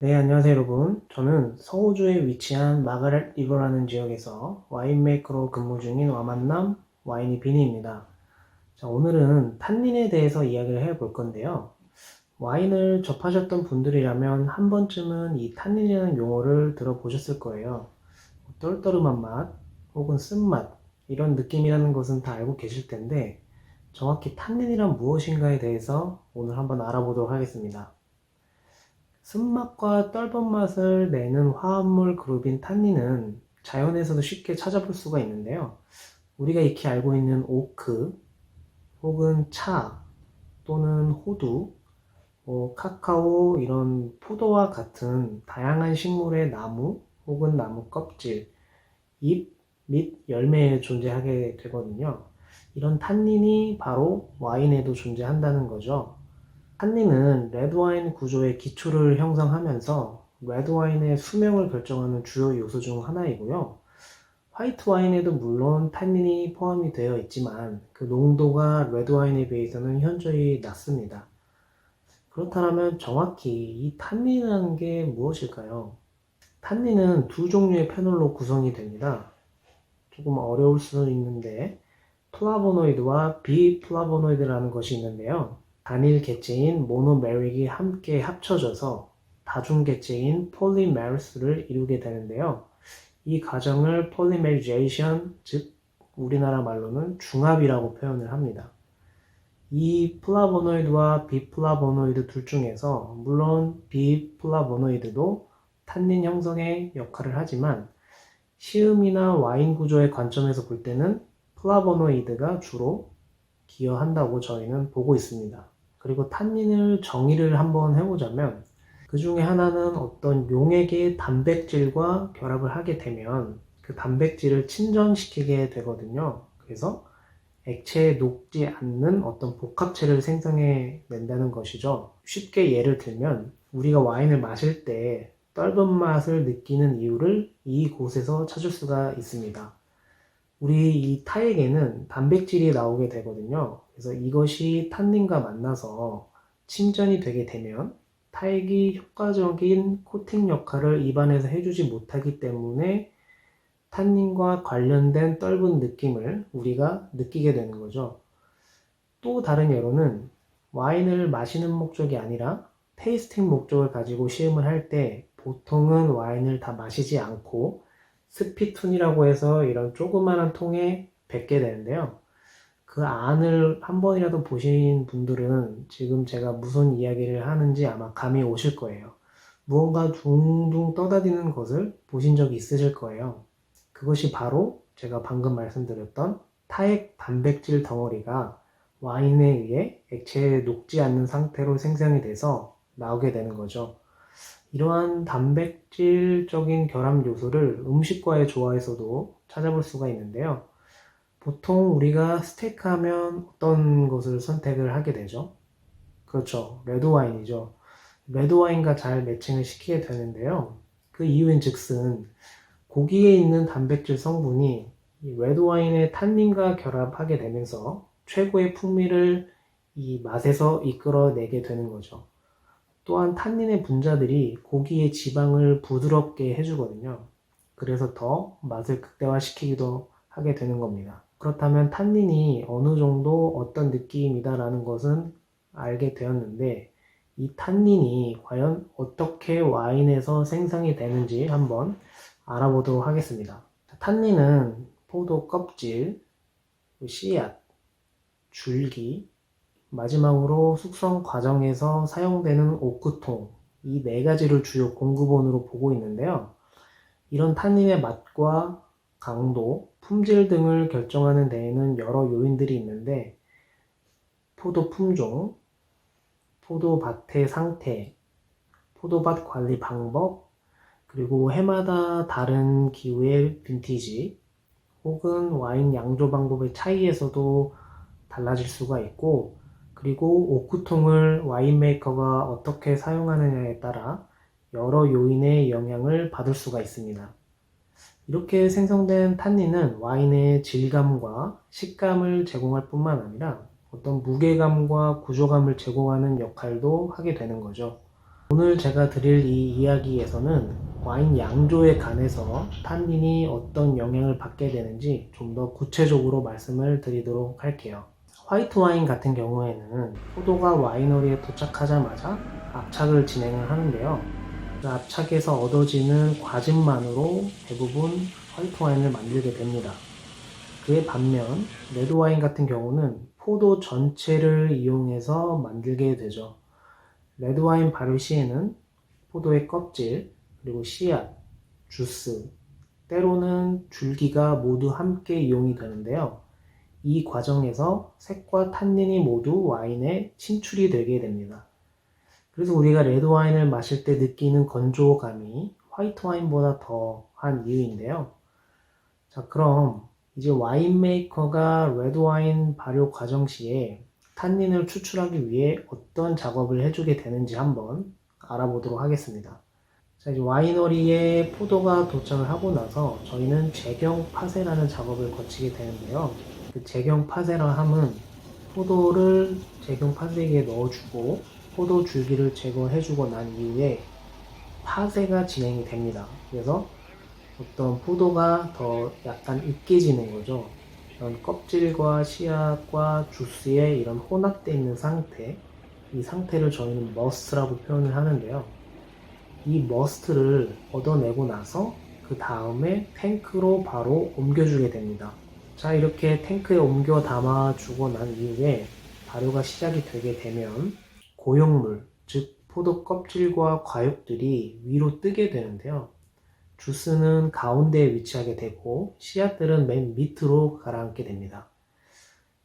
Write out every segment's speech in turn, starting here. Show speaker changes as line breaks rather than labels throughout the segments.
네, 안녕하세요, 여러분. 저는 서호주에 위치한 마가렛 리버라는 지역에서 와인메이커로 근무 중인 와만남 와이니 비니입니다. 자, 오늘은 탄닌에 대해서 이야기를 해볼 건데요. 와인을 접하셨던 분들이라면 한 번쯤은 이 탄닌이라는 용어를 들어보셨을 거예요. 떨떠름한 맛, 혹은 쓴맛, 이런 느낌이라는 것은 다 알고 계실 텐데, 정확히 탄닌이란 무엇인가에 대해서 오늘 한번 알아보도록 하겠습니다. 쓴맛과 떫은 맛을 내는 화합물 그룹인 탄닌은 자연에서도 쉽게 찾아볼 수가 있는데요. 우리가 익히 알고 있는 오크, 혹은 차, 또는 호두, 카카오, 이런 포도와 같은 다양한 식물의 나무, 혹은 나무 껍질, 잎 및 열매에 존재하게 되거든요. 이런 탄닌이 바로 와인에도 존재한다는 거죠. 탄닌은 레드와인 구조의 기초를 형성하면서 레드와인의 수명을 결정하는 주요 요소 중 하나이고요. 화이트 와인에도 물론 탄닌이 포함이 되어 있지만 그 농도가 레드와인에 비해서는 현저히 낮습니다. 그렇다면 정확히 이 탄닌이라는 게 무엇일까요? 탄닌은 두 종류의 페놀로 구성이 됩니다. 조금 어려울 수는 있는데 플라보노이드와 비플라보노이드라는 것이 있는데요. 단일 객체인 모노메릭이 함께 합쳐져서 다중 객체인 폴리메리스를 이루게 되는데요. 이 과정을 폴리메리제이션, 즉 우리나라 말로는 중합이라고 표현을 합니다. 이 플라보노이드와 비플라보노이드 둘 중에서 물론 비플라보노이드도 탄닌 형성의 역할을 하지만 시음이나 와인 구조의 관점에서 볼 때는 플라보노이드가 주로 기여한다고 저희는 보고 있습니다. 그리고 탄닌을 정의를 한번 해보자면 그 중에 하나는 어떤 용액의 단백질과 결합을 하게 되면 그 단백질을 침전시키게 되거든요. 그래서 액체에 녹지 않는 어떤 복합체를 생성해 낸다는 것이죠. 쉽게 예를 들면 우리가 와인을 마실 때 떫은 맛을 느끼는 이유를 이곳에서 찾을 수가 있습니다. 우리 이 타액에는 단백질이 나오게 되거든요. 그래서 이것이 탄닌과 만나서 침전이 되게 되면 타액이 효과적인 코팅 역할을 입안에서 해주지 못하기 때문에 탄닌과 관련된 떫은 느낌을 우리가 느끼게 되는 거죠. 또 다른 예로는 와인을 마시는 목적이 아니라 테이스팅 목적을 가지고 시음을 할 때 보통은 와인을 다 마시지 않고 스피툰이라고 해서 이런 조그마한 통에 뱉게 되는데요. 그 안을 한 번이라도 보신 분들은 지금 제가 무슨 이야기를 하는지 아마 감이 오실 거예요. 무언가 둥둥 떠다니는 것을 보신 적이 있으실 거예요. 그것이 바로 제가 방금 말씀드렸던 타액 단백질 덩어리가 와인에 의해 액체에 녹지 않는 상태로 생성이 돼서 나오게 되는 거죠. 이러한 단백질적인 결합 요소를 음식과의 조화에서도 찾아볼 수가 있는데요. 보통 우리가 스테이크 하면 어떤 것을 선택을 하게 되죠? 그렇죠. 레드와인이죠. 레드와인과 잘 매칭을 시키게 되는데요. 그 이유인 즉슨 고기에 있는 단백질 성분이 이 레드와인의 탄닌과 결합하게 되면서 최고의 풍미를 이 맛에서 이끌어내게 되는 거죠. 또한 탄닌의 분자들이 고기의 지방을 부드럽게 해주거든요. 그래서 더 맛을 극대화시키기도 하게 되는 겁니다. 그렇다면 탄닌이 어느 정도 어떤 느낌이다라는 것은 알게 되었는데 이 탄닌이 과연 어떻게 와인에서 생성이 되는지 한번 알아보도록 하겠습니다. 탄닌은 포도 껍질, 씨앗, 줄기, 마지막으로 숙성 과정에서 사용되는 오크통, 이 네 가지를 주요 공급원으로 보고 있는데요. 이런 탄닌의 맛과 강도, 품질 등을 결정하는 데에는 여러 요인들이 있는데 포도 품종, 포도밭의 상태, 포도밭 관리 방법, 그리고 해마다 다른 기후의 빈티지, 혹은 와인 양조 방법의 차이에서도 달라질 수가 있고, 그리고 오크통을 와인 메이커가 어떻게 사용하느냐에 따라 여러 요인의 영향을 받을 수가 있습니다. 이렇게 생성된 탄닌은 와인의 질감과 식감을 제공할 뿐만 아니라 어떤 무게감과 구조감을 제공하는 역할도 하게 되는 거죠. 오늘 제가 드릴 이 이야기에서는 와인 양조에 관해서 탄닌이 어떤 영향을 받게 되는지 좀 더 구체적으로 말씀을 드리도록 할게요. 화이트 와인 같은 경우에는 포도가 와이너리에 도착하자마자 압착을 진행을 하는데요. 그 압착에서 얻어지는 과즙만으로 대부분 화이트 와인을 만들게 됩니다. 그에 반면 레드 와인 같은 경우는 포도 전체를 이용해서 만들게 되죠. 레드 와인 발효 시에는 포도의 껍질, 그리고 씨앗, 주스, 때로는 줄기가 모두 함께 이용이 되는데요. 이 과정에서 색과 탄닌이 모두 와인에 침출이 되게 됩니다. 그래서 우리가 레드 와인을 마실 때 느끼는 건조감이 화이트 와인보다 더한 이유인데요. 자, 그럼 이제 와인 메이커가 레드 와인 발효 과정 시에 탄닌을 추출하기 위해 어떤 작업을 해주게 되는지 한번 알아보도록 하겠습니다. 자, 이제 와이너리에 포도가 도착을 하고 나서 저희는 제경 파쇄라는 작업을 거치게 되는데요. 그 제경 파쇄라 함은 포도를 제경 파쇄기에 넣어주고 포도 줄기를 제거해주고 난 이후에 파쇄가 진행이 됩니다. 그래서 어떤 포도가 더 약간 으깨지는 거죠. 이런 껍질과 씨앗과 주스의 이런 혼합되어 있는 상태, 이 상태를 저희는 머스트라고 표현을 하는데요. 이 머스트를 얻어내고 나서 그 다음에 탱크로 바로 옮겨주게 됩니다. 자, 이렇게 탱크에 옮겨 담아주고 난 이후에 발효가 시작이 되게 되면 고형물, 즉 포도 껍질과 과육들이 위로 뜨게 되는데요. 주스는 가운데에 위치하게 되고 씨앗들은 맨 밑으로 가라앉게 됩니다.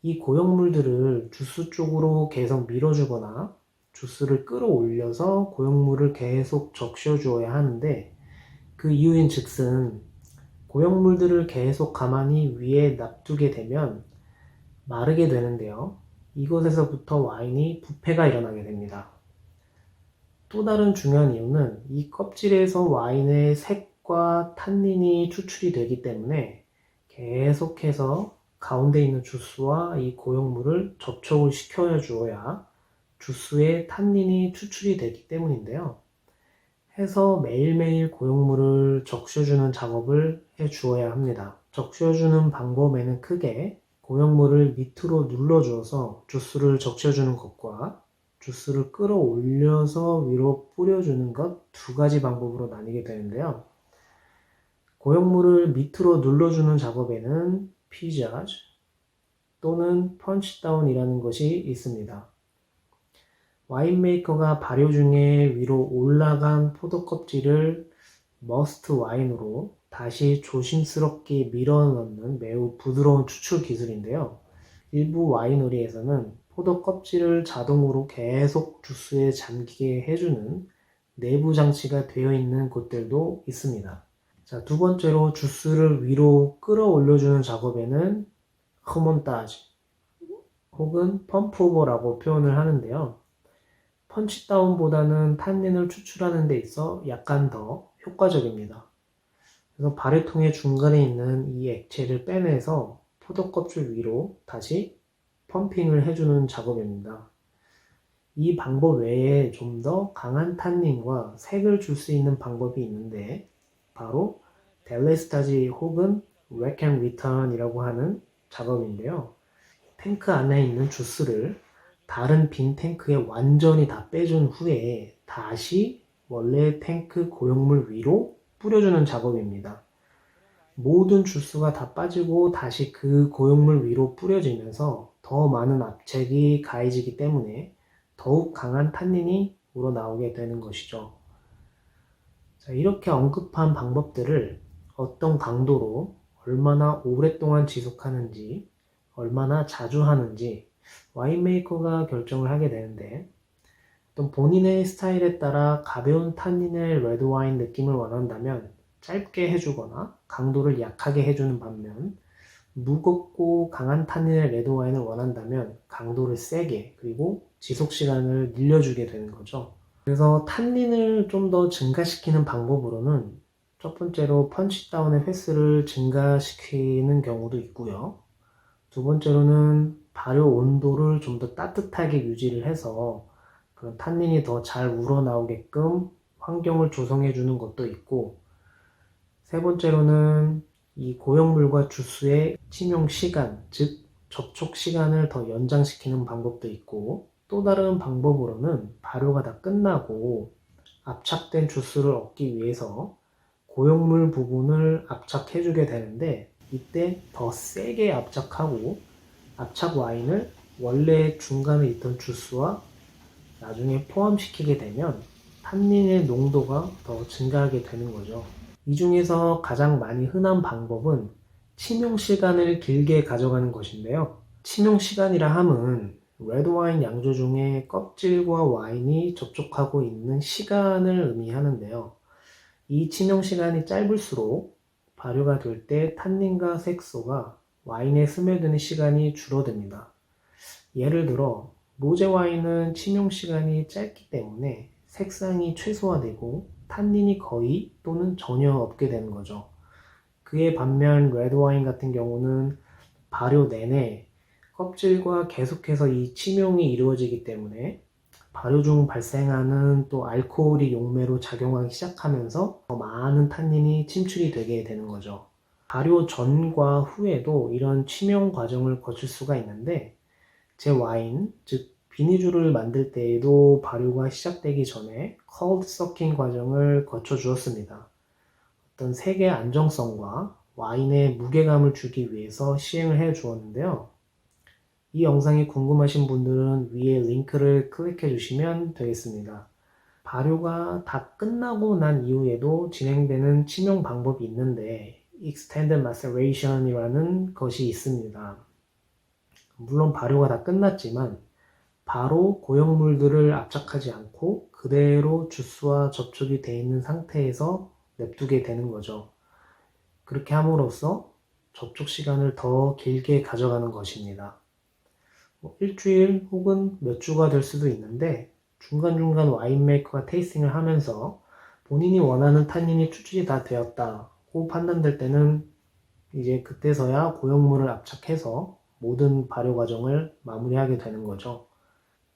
이 고형물들을 주스 쪽으로 계속 밀어주거나 주스를 끌어올려서 고형물을 계속 적셔주어야 하는데 그 이유인 즉슨 고형물들을 계속 가만히 위에 놔두게 되면 마르게 되는데요. 이곳에서부터 와인이 부패가 일어나게 됩니다. 또 다른 중요한 이유는 이 껍질에서 와인의 색과 탄닌이 추출이 되기 때문에 계속해서 가운데 있는 주스와 이 고형물을 접촉을 시켜 주어야 주스의 탄닌이 추출이 되기 때문인데요. 해서 매일매일 고형물을 적셔주는 작업을 해 주어야 합니다. 적셔주는 방법에는 크게 고형물을 밑으로 눌러주어서 주스를 적셔주는 것과 주스를 끌어올려서 위로 뿌려주는 것 두 가지 방법으로 나뉘게 되는데요. 고형물을 밑으로 눌러주는 작업에는 피자즈 또는 펀치다운이라는 것이 있습니다. 와인메이커가 발효 중에 위로 올라간 포도 껍질을 머스트 와인으로 다시 조심스럽게 밀어넣는 매우 부드러운 추출 기술인데요. 일부 와이너리에서는 포도 껍질을 자동으로 계속 주스에 잠기게 해주는 내부 장치가 되어 있는 곳들도 있습니다. 자, 두 번째로 주스를 위로 끌어올려주는 작업에는 흐몬타지 혹은 펌프오버라고 표현을 하는데요. 펀치다운보다는 탄닌을 추출하는 데 있어 약간 더 효과적입니다. 그래서 발효통의 중간에 있는 이 액체를 빼내서 포도 껍질 위로 다시 펌핑을 해주는 작업입니다. 이 방법 외에 좀 더 강한 탄닌과 색을 줄 수 있는 방법이 있는데 바로 델레스타지 혹은 렉 앤 리턴이라고 하는 작업인데요. 탱크 안에 있는 주스를 다른 빈 탱크에 완전히 다 빼준 후에 다시 원래 탱크 고형물 위로 뿌려주는 작업입니다. 모든 주스가 다 빠지고 다시 그 고형물 위로 뿌려지면서 더 많은 압착이 가해지기 때문에 더욱 강한 탄닌이 우러나오게 되는 것이죠. 자, 이렇게 언급한 방법들을 어떤 강도로 얼마나 오랫동안 지속하는지, 얼마나 자주 하는지 와인메이커가 결정을 하게 되는데 또 본인의 스타일에 따라 가벼운 탄닌의 레드와인 느낌을 원한다면 짧게 해주거나 강도를 약하게 해주는 반면 무겁고 강한 탄닌의 레드와인을 원한다면 강도를 세게 그리고 지속시간을 늘려주게 되는 거죠. 그래서 탄닌을 좀 더 증가시키는 방법으로는 첫 번째로 펀치다운의 횟수를 증가시키는 경우도 있고요. 두 번째로는 발효 온도를 좀 더 따뜻하게 유지를 해서 그런 탄닌이 더 잘 우러나오게끔 환경을 조성해 주는 것도 있고, 세 번째로는 이 고형물과 주스의 침용 시간, 즉 접촉 시간을 더 연장시키는 방법도 있고, 또 다른 방법으로는 발효가 다 끝나고 압착된 주스를 얻기 위해서 고형물 부분을 압착해주게 되는데, 이때 더 세게 압착하고 압착 와인을 원래 중간에 있던 주스와 나중에 포함시키게 되면 탄닌의 농도가 더 증가하게 되는 거죠. 이 중에서 가장 많이 흔한 방법은 침용 시간을 길게 가져가는 것인데요. 침용 시간이라 함은 레드와인 양조 중에 껍질과 와인이 접촉하고 있는 시간을 의미하는데요. 이 침용 시간이 짧을수록 발효가 될 때 탄닌과 색소가 와인에 스며드는 시간이 줄어듭니다. 예를 들어 로제 와인은 침용 시간이 짧기 때문에 색상이 최소화되고 탄닌이 거의 또는 전혀 없게 되는 거죠. 그에 반면 레드 와인 같은 경우는 발효 내내 껍질과 계속해서 이 침용이 이루어지기 때문에 발효 중 발생하는 또 알코올이 용매로 작용하기 시작하면서 더 많은 탄닌이 침출이 되게 되는 거죠. 발효 전과 후에도 이런 침용 과정을 거칠 수가 있는데, 제 와인, 즉 비니주를 만들 때에도 발효가 시작되기 전에 컬드 서킹 과정을 거쳐 주었습니다. 어떤 색의 안정성과 와인의 무게감을 주기 위해서 시행을 해 주었는데요. 이 영상이 궁금하신 분들은 위에 링크를 클릭해 주시면 되겠습니다. 발효가 다 끝나고 난 이후에도 진행되는 침용 방법이 있는데 Extended Maceration이라는 것이 있습니다. 물론 발효가 다 끝났지만 바로 고형물들을 압착하지 않고 그대로 주스와 접촉이 되어 있는 상태에서 냅두게 되는 거죠. 그렇게 함으로써 접촉 시간을 더 길게 가져가는 것입니다. 일주일 혹은 몇 주가 될 수도 있는데, 중간중간 와인메이커가 테이스팅을 하면서 본인이 원하는 탄닌이 추출이 다 되었다고 판단될 때는 이제 그때서야 고형물을 압착해서 모든 발효 과정을 마무리하게 되는 거죠.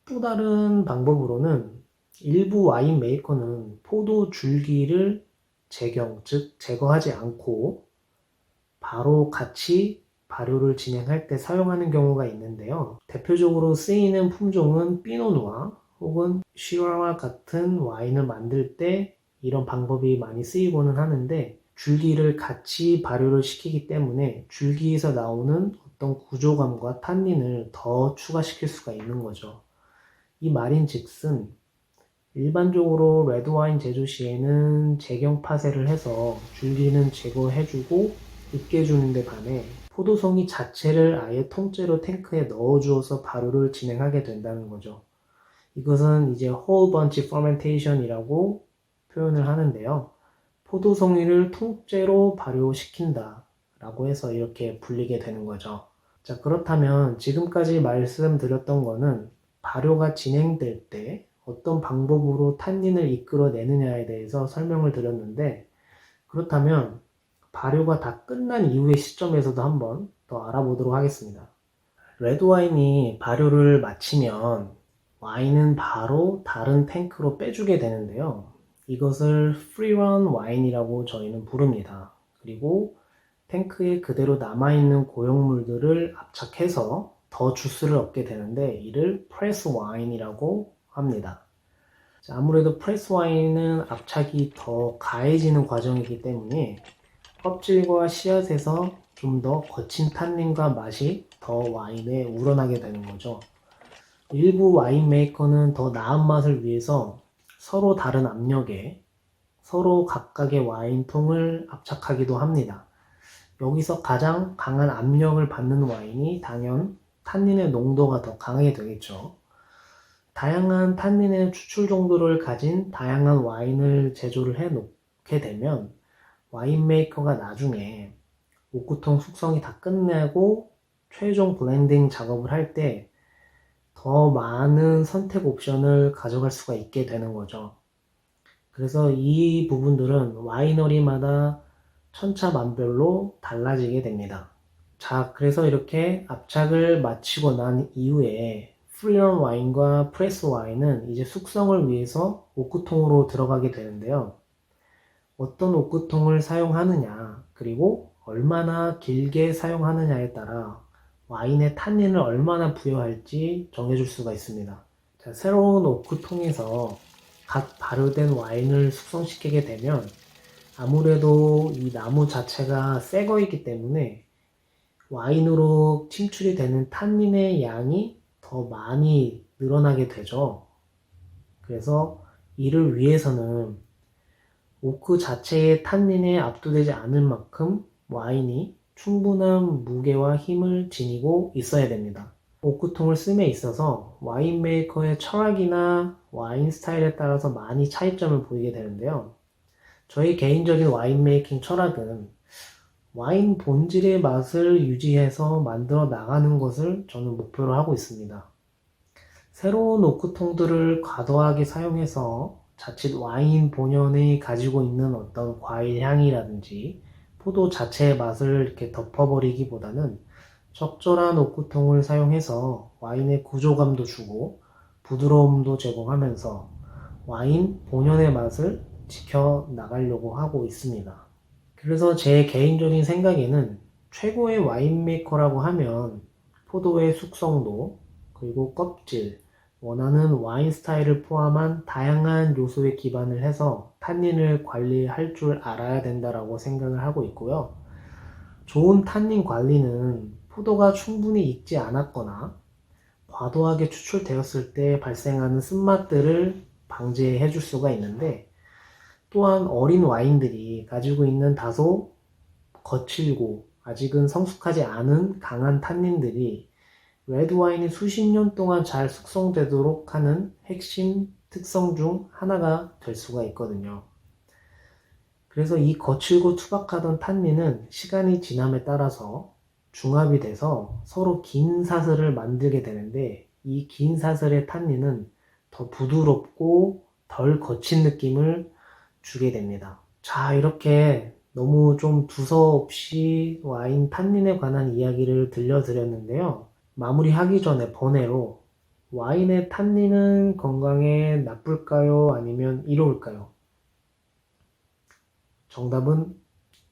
또 다른 방법으로는 일부 와인 메이커는 포도 줄기를 제경, 즉 제거하지 않고 바로 같이 발효를 진행할 때 사용하는 경우가 있는데요. 대표적으로 쓰이는 품종은 피노누아 혹은 시라와 같은 와인을 만들 때 이런 방법이 많이 쓰이고는 하는데, 줄기를 같이 발효를 시키기 때문에 줄기에서 나오는 어떤 구조감과 탄닌을 더 추가시킬 수가 있는 거죠. 이 말인즉슨 일반적으로 레드와인 제조 시에는 제경 파쇄를 해서 줄기는 제거해주고 으깨주는 데 반해 포도송이 자체를 아예 통째로 탱크에 넣어주어서 발효를 진행하게 된다는 거죠. 이것은 이제 whole bunch fermentation이라고 표현을 하는데요. 포도송이를 통째로 발효시킨다 라고 해서 이렇게 불리게 되는 거죠. 자, 그렇다면 지금까지 말씀드렸던 거는 발효가 진행될 때 어떤 방법으로 탄닌을 이끌어내느냐에 대해서 설명을 드렸는데, 그렇다면 발효가 다 끝난 이후의 시점에서도 한번 더 알아보도록 하겠습니다. 레드와인이 발효를 마치면 와인은 바로 다른 탱크로 빼주게 되는데요. 이것을 프리런 와인이라고 저희는 부릅니다. 그리고 탱크에 그대로 남아있는 고형물들을 압착해서 더 주스를 얻게 되는데 이를 프레스 와인이라고 합니다. 아무래도 프레스 와인은 압착이 더 가해지는 과정이기 때문에 껍질과 씨앗에서 좀 더 거친 탄닌과 맛이 더 와인에 우러나게 되는 거죠. 일부 와인 메이커는 더 나은 맛을 위해서 서로 다른 압력에 서로 각각의 와인통을 압착하기도 합니다. 여기서 가장 강한 압력을 받는 와인이 당연 탄닌의 농도가 더 강하게 되겠죠. 다양한 탄닌의 추출 정도를 가진 다양한 와인을 제조를 해 놓게 되면 와인 메이커가 나중에 오크통 숙성이 다 끝내고 최종 블렌딩 작업을 할 때 더 많은 선택 옵션을 가져갈 수가 있게 되는 거죠. 그래서 이 부분들은 와이너리마다 천차만별로 달라지게 됩니다. 자, 그래서 이렇게 압착을 마치고 난 이후에 플리런 와인과 프레스 와인은 이제 숙성을 위해서 오크통으로 들어가게 되는데요. 어떤 오크통을 사용하느냐, 그리고 얼마나 길게 사용하느냐에 따라 와인의 탄닌을 얼마나 부여할지 정해줄 수가 있습니다. 자, 새로운 오크통에서 갓 발효된 와인을 숙성시키게 되면 아무래도 이 나무 자체가 새 거이기 때문에 와인으로 침출이 되는 탄닌의 양이 더 많이 늘어나게 되죠. 그래서 이를 위해서는 오크 자체의 탄닌에 압도되지 않을 만큼 와인이 충분한 무게와 힘을 지니고 있어야 됩니다. 오크통을 씀에 있어서 와인 메이커의 철학이나 와인 스타일에 따라서 많이 차이점을 보이게 되는데요. 저희 개인적인 와인 메이킹 철학은 와인 본질의 맛을 유지해서 만들어 나가는 것을 저는 목표로 하고 있습니다. 새로운 오크통들을 과도하게 사용해서 자칫 와인 본연이 가지고 있는 어떤 과일 향이라든지 포도 자체의 맛을 이렇게 덮어버리기보다는 적절한 오크통을 사용해서 와인의 구조감도 주고 부드러움도 제공하면서 와인 본연의 맛을 지켜나가려고 하고 있습니다. 그래서 제 개인적인 생각에는 최고의 와인 메이커라고 하면 포도의 숙성도, 그리고 껍질, 원하는 와인 스타일을 포함한 다양한 요소에 기반을 해서 탄닌을 관리할 줄 알아야 된다라고 생각을 하고 있고요. 좋은 탄닌 관리는 포도가 충분히 익지 않았거나 과도하게 추출되었을 때 발생하는 쓴맛들을 방지해 줄 수가 있는데, 또한 어린 와인들이 가지고 있는 다소 거칠고 아직은 성숙하지 않은 강한 탄닌들이 레드 와인이 수십 년 동안 잘 숙성되도록 하는 핵심 특성 중 하나가 될 수가 있거든요. 그래서 이 거칠고 투박하던 탄닌은 시간이 지남에 따라서 중합이 돼서 서로 긴 사슬을 만들게 되는데, 이 긴 사슬의 탄닌은 더 부드럽고 덜 거친 느낌을 주게 됩니다. 자, 이렇게 너무 좀 두서없이 와인 탄닌에 관한 이야기를 들려드렸는데요. 마무리하기 전에 번외로 와인의 탄닌은 건강에 나쁠까요? 아니면 이로울까요? 정답은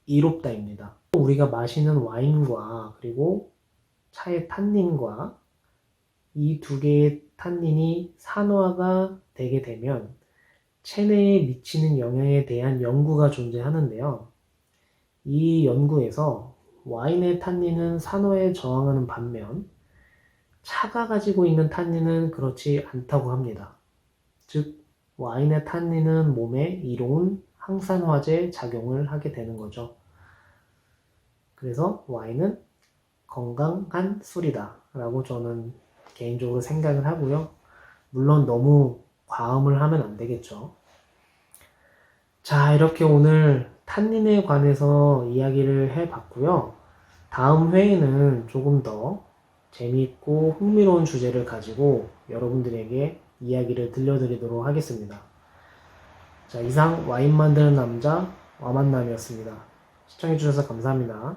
이롭다입니다. 우리가 마시는 와인과 그리고 차의 탄닌과 이 두 개의 탄닌이 산화가 되게 되면 체내에 미치는 영향에 대한 연구가 존재하는데요. 이 연구에서 와인의 탄닌은 산화에 저항하는 반면 차가 가지고 있는 탄닌은 그렇지 않다고 합니다. 즉, 와인의 탄닌은 몸에 이로운 항산화제 작용을 하게 되는 거죠. 그래서 와인은 건강한 술이다 라고 저는 개인적으로 생각을 하고요. 물론 너무 과음을 하면 안 되겠죠. 자, 이렇게 오늘 탄닌에 관해서 이야기를 해봤고요. 다음 회에는 조금 더 재미있고 흥미로운 주제를 가지고 여러분들에게 이야기를 들려드리도록 하겠습니다. 자, 이상 와인 만드는 남자 와만남이었습니다. 시청해주셔서 감사합니다.